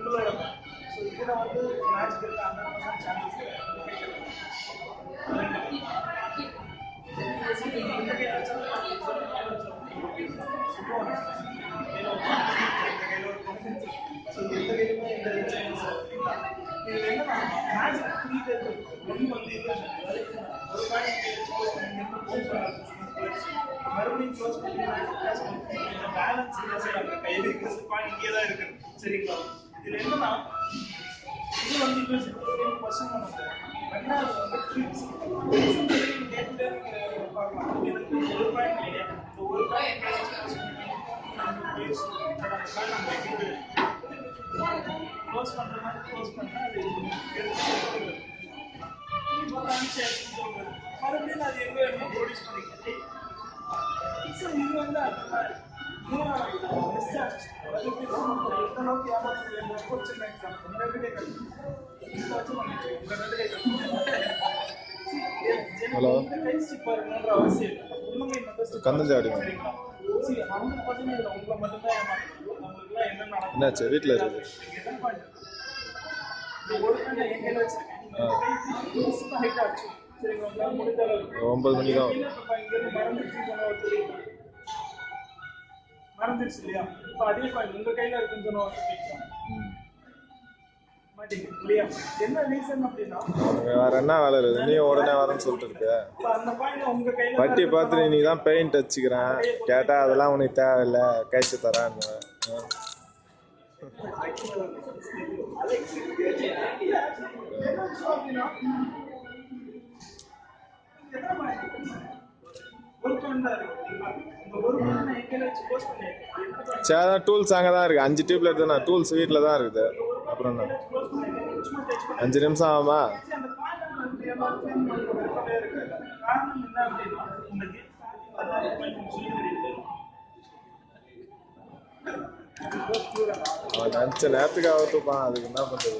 உங்களோட ஸோ இதில் வந்து மேட்ச் இருக்க 100% சான்சஸ் இந்த கையில் வச்சா ஸோ எந்த கையிலுமே இந்த சேஞ்சஸ் சரிங்களா இதில் என்னன்னா மேட்ச் புரியுது ஒன்று வந்து இல்லைஷன் ஒரு மறுபடியும் க்ளோஸ் பண்ணி பேலன்ஸ் இல்லை சார் அந்த கையில் இருக்கிறது பாயிண்ட் இங்கே தான் இருக்கு சரிங்களா இதில் என்னன்னா இது வந்து இல்லைஷன் பர்சன் பண்ணுறது ரெண்டாவது வந்து ட்ரிப்ஸ் பார்க்கலாம் எனக்கு ஒரு பாயிண்ட் இல்லையா இந்த ஒரு பாயிண்ட் க்ளோஸ் பண்ணுற மாதிரி க்ளோஸ் பண்ணால் அது மறுபடியும் அது எங்கே வேணுமோ ப்ரொடியூஸ் பண்ணிக்கலாம் ஸோ இது வந்து அந்த மாதிரி எத்தனோக்கு ஏமாற்ற சின்ன எக்ஸாம் உங்கள் ரெண்டு கை கட்டு உங்கள் ரெண்டு கை கட்டு ஹலோ கை ஸ்டிப் வரணுன்ற அவசியம் இல்லை உண்மை மட்டும் கந்தஞ்சாடி சரிங்களா சரி 100% இதில் உங்களை மட்டும்தான் ஏமாற்றணும் நம்மளுக்குலாம் என்ன நடக்கும் என்னாச்சு வீட்டில் இருக்குது ஒரு கண்ணை என் கையில் வச்சிருக்கேன் ஹைட் ஆச்சு சரிங்களா உங்களால் முடிஞ்ச அளவுக்கு 9 மணி தான் இங்கேருந்து மறந்துடுச்சு இல்லையா இப்போ அதே பாயிண்ட் உங்கள் கையில் இருக்குன்னு சொன்ன மாட்டீங்க இல்லையா என்ன ரீசன் அப்படின்னா வேற என்ன வேலை இருக்குது நீ உடனே வரேன்னு சொல்லிட்டு இருக்க அந்த பாயிண்ட் உங்க கையில வட்டி பார்த்துட்டு நீ தான் பெயிண்ட் வச்சுக்கிறேன் கேட்டால் அதெல்லாம் உனக்கு தேவையில்லை கைச்சு தரான்னு சரி டூல்ஸ் அங்கே தான் இருக்குது 5 டியூப்ல எடுத்துனா டூல்ஸ் வீட்டில் தான் இருக்குது அப்புறம் என்ன 5 நிமிஷம் ஆகுமா அவன் நினச்ச நேரத்துக்கு ஆகட்டுப்பான் அதுக்கு என்ன பண்ணுறது